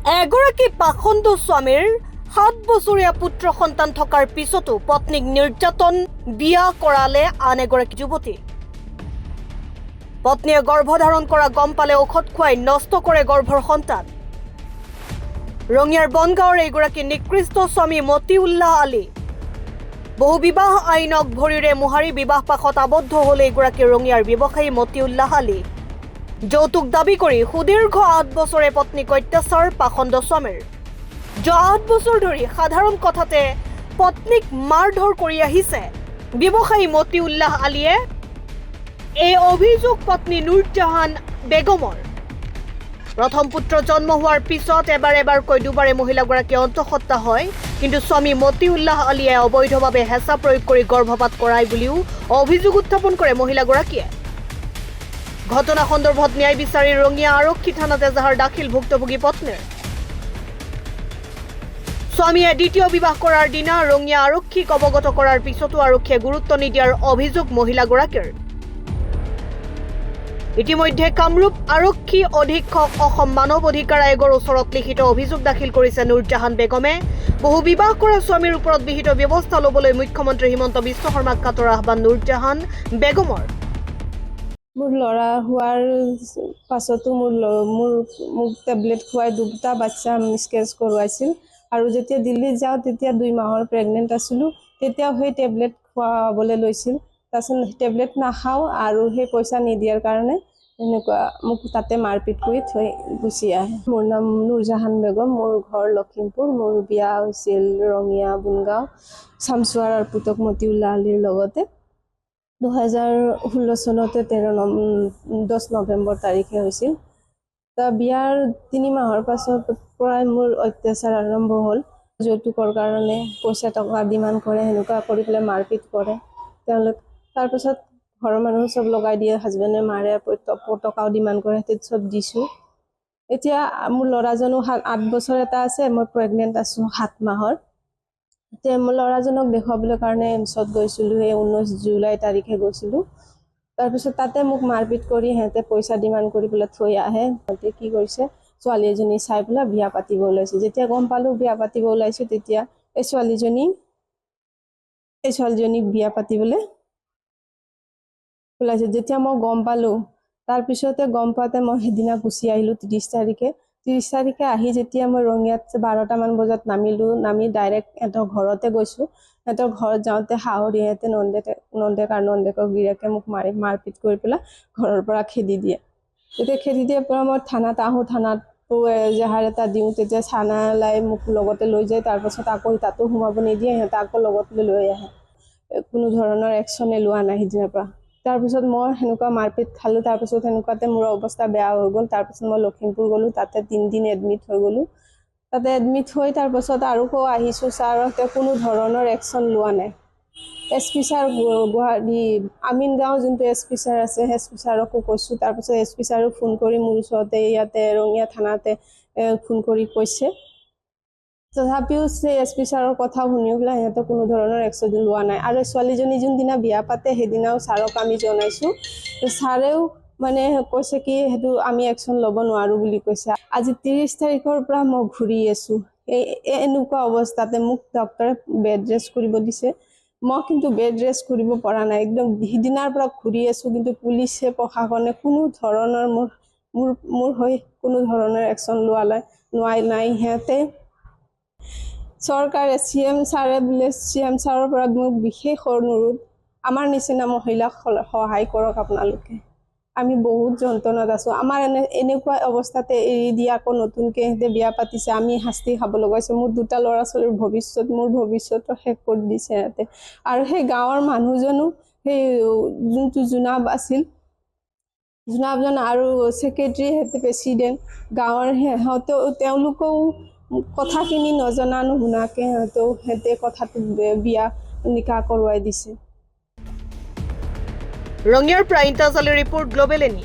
এগৰাকী পাখণ্ড স্বামীৰ 7 বছৰীয়া পুত্ৰ সন্তান থকাৰ পিছতো পত্নীক নিৰ্যাতন বিয়া কৰালে আন এগৰাকী যুৱতী। পত্নীয়ে গৰ্ভধাৰণ কৰা গম পালে ঔষধ খুৱাই নষ্ট কৰে গৰ্ভৰ সন্তান। ৰঙিয়াৰ বনগাঁৱৰ এগৰাকী নিকৃষ্ট স্বামী মতিউল্লাহ আলী বহু বিবাহ আইনক ভৰিৰে মোহাৰি বিবাহ পাশত আবদ্ধ হল এগৰাকী ৰঙিয়াৰ ব্যৱসায়ী মতিউল্লাহ আলী। যৌতুক দাবী কৰি সুদীৰ্ঘ 8 বছৰে পত্নীক অত্যাচাৰ পাখণ্ড স্বামীৰ। যোৱা 8 বছৰ ধৰি সাধাৰণ কথাতে পত্নীক মাৰধৰ কৰি আহিছে ব্যৱসায়ী মতিউল্লাহ আলীয়ে। এই অভিযোগ পত্নী নুৰজাহান বেগমৰ। প্ৰথম পুত্ৰ জন্ম হোৱাৰ পিছত এবাৰকৈ দুবাৰে মহিলাগৰাকী অন্তঃসত্ত্বা হয়, কিন্তু স্বামী মতিউল্লাহ আলীয়ে অবৈধভাৱে হেঁচা প্ৰয়োগ কৰি গৰ্ভপাত কৰায় বুলিও অভিযোগ উত্থাপন কৰে মহিলাগৰাকীয়ে। ঘটনা সন্দৰ্ভত ন্যায় বিচাৰি ৰঙিয়া আৰক্ষী থানাত এজাহাৰ দাখিল ভুক্তভোগী পত্নীৰ। স্বামীয়ে দ্বিতীয় বিবাহ কৰাৰ দিনা ৰঙিয়া আৰক্ষীক অৱগত কৰাৰ পিছতো আৰক্ষীয়ে গুৰুত্ব নিদিয়াৰ অভিযোগ মহিলাগৰাকীৰ। ইতিমধ্যে কামৰূপ আৰক্ষী অধীক্ষক অসম মানৱ অধিকাৰ আয়োগৰ ওচৰত লিখিত অভিযোগ দাখিল কৰিছে নুৰজাহান বেগমে। বহু বিবাহ কৰা স্বামীৰ ওপৰত বিহিত ব্যৱস্থা ল'বলৈ মুখ্যমন্ত্ৰী হিমন্ত বিশ্ব শৰ্মাক কাটৰ আহ্বান নুৰজাহান বেগমৰ। মোৰ ল'ৰা হোৱাৰ পাছতো মোক টেবলেট খুৱাই 2টা বাচ্চা মিছকেৰেজ কৰোৱাইছিল, আৰু যেতিয়া দিল্লীত যাওঁ তেতিয়া 2 মাহৰ প্ৰেগনেণ্ট আছিলোঁ। তেতিয়াও সেই টেবলেট খুৱাবলৈ লৈছিল। তাৰপিছত টেবলেট নাখাওঁ আৰু সেই পইচা নিদিয়াৰ কাৰণে এনেকুৱা মোক তাতে মাৰপিট কৰি থৈ গুচি আহে। মোৰ নাম নুৰজাহান বেগম, মোৰ ঘৰ লখিমপুৰ। মোৰ বিয়া হৈছিল ৰঙিয়া বনগাঁও চামচুৱাৰ পুতক মতিউল্লাহ আলীৰ লগতে 2016 চনতে 10 নৱেম্বৰ তাৰিখে হৈছিল। বিয়াৰ 3 মাহৰ পাছৰ পৰাই মোৰ অত্যাচাৰ আৰম্ভ হ'ল। যৌতুকৰ কাৰণে পইচা টকা ডিমাণ্ড কৰে, সেনেকুৱা কৰি পেলাই মাৰপিট কৰে তেওঁলোক। তাৰপিছত ঘৰৰ মানুহ চব লগাই দিয়ে, হাজবেণ্ডে মাৰে, টকাও ডিমাণ্ড কৰে, সেইটো চব দিছোঁ। এতিয়া মোৰ ল'ৰাজনো 8 বছৰ এটা আছে, মই প্ৰেগনেণ্ট আছোঁ 7 মাহৰ। এতিয়া মোৰ ল'ৰাজনক দেখুৱাবলৈ কাৰণে এইমছত গৈছিলোঁ, এই 19 জুলাই তাৰিখে গৈছিলোঁ। তাৰপিছত তাতে মোক মাৰপিট কৰি সিহঁতে পইচা ডিমাণ্ড কৰি পেলাই থৈ আহে। সিহঁতে কি কৰিছে, ছোৱালী এজনী চাই পেলাই বিয়া পাতিব ওলাইছে। যেতিয়া গম পালোঁ বিয়া পাতিব ওলাইছোঁ, তেতিয়া এই ছোৱালীজনীক বিয়া পাতিবলৈ ওলাইছে। যেতিয়া মই গম পালোঁ, তাৰপিছতে গম পাওঁতে মই সেইদিনা গুচি আহিলোঁ 30 তাৰিখে। 30 তাৰিখে আহি যেতিয়া মই ৰঙিয়াত 12টামান বজাত নামি ডাইৰেক্ট সিহঁতৰ ঘৰতে গৈছোঁ। সিহঁতৰ ঘৰত যাওঁতে শাহুৰিহঁতে নন্দেকৰ গিৰিয়েকে মোক মাৰপিট কৰি পেলাই ঘৰৰ পৰা খেদি দিয়ে। তেতিয়া খেদি দিয়াৰ পৰা মই থানাত আহোঁ, থানাতো এজাহাৰ এটা দিওঁ। তেতিয়া থানালৈ মোক লগতে লৈ যায়। তাৰপাছত আকৌ তাতো সোমাব নিদিয়ে, সিহঁতে আকৌ লগত লৈ আহে। কোনো ধৰণৰ একশ্যনে লোৱা নাই সিদিনাৰ পৰা। তাৰপিছত মই সেনেকুৱা মাৰপিট খালোঁ। তাৰপিছত সেনেকুৱাতে মোৰ অৱস্থা বেয়া হৈ গ'ল। তাৰপিছত মই লখিমপুৰ গ'লোঁ, তাতে 3 দিন এডমিট হৈ গ'লোঁ। তাতে এডমিট হৈ তাৰপাছত আৰু আহিছোঁ, ছাৰহঁতে কোনো ধৰণৰ একশ্যন লোৱা নাই। SP ছাৰ গুৱাহাটী আমিনগাঁও যোনটো SP ছাৰ আছে, SP ছাৰকো কৈছোঁ। তাৰপিছত SP ছাৰক ফোন কৰি মোৰ ওচৰতে ইয়াতে ৰঙিয়া থানাতে ফোন কৰি কৈছে। তথাপিও সেই SP ছাৰৰ কথা শুনি পেলাই সিহঁতে কোনো ধৰণৰ একশ্যন লোৱা নাই। আৰু ছোৱালীজনী যোনদিনা বিয়া পাতে সেইদিনাও ছাৰক আমি জনাইছোঁ। ছাৰেও মানে কৈছে কি সেইটো আমি একশ্যন ল'ব নোৱাৰোঁ বুলি কৈছে। আজি 30 তাৰিখৰ পৰা মই ঘূৰি আছোঁ এনেকুৱা অৱস্থাতে। মোক ডক্টৰে বেড ৰেষ্ট কৰিব দিছে, মই কিন্তু বেড ৰেষ্ট কৰিব পৰা নাই। একদম সিদিনাৰ পৰা ঘূৰি আছোঁ, কিন্তু পুলিচে প্ৰশাসনে কোনো ধৰণৰ মোৰ হৈ কোনো ধৰণৰ একশ্যন লোৱা নাই। সিহঁতে চৰকাৰে CM ছাৰে বোলে, CM ছাৰৰ পৰা মোক বিশেষ অনুৰোধ, আমাৰ নিচিনা মহিলাক সহায় কৰক আপোনালোকে। আমি বহুত যন্ত্ৰণাত আছোঁ। আমাৰ এনেকুৱা অৱস্থাতে এৰি দি আকৌ নতুনকৈ সিহঁতে বিয়া পাতিছে, আমি শাস্তি খাব লগা হৈছে। মোৰ 2টা ল'ৰা ছোৱালীৰ মোৰ ভৱিষ্যতটো শেষ কৰি দিছে সিহঁতে। আৰু সেই গাঁৱৰ মানুহজনো, সেই যোনটো জোনাব আছিল, জোনাবজন আৰু ছেক্ৰেটাৰী, সিহঁতে প্ৰেচিডেণ্ট গাঁৱৰ, তেওঁলোকেও কথাখিনি নজনা নুশুনাকৈ সিহঁতে কথাটো বিয়া নিকাহ কৰোৱাই দিছে। ৰঙিয়াৰ পৰা ইন্তাজ আলীৰ ৰিপৰ্ট, গ্লোবেল এনি।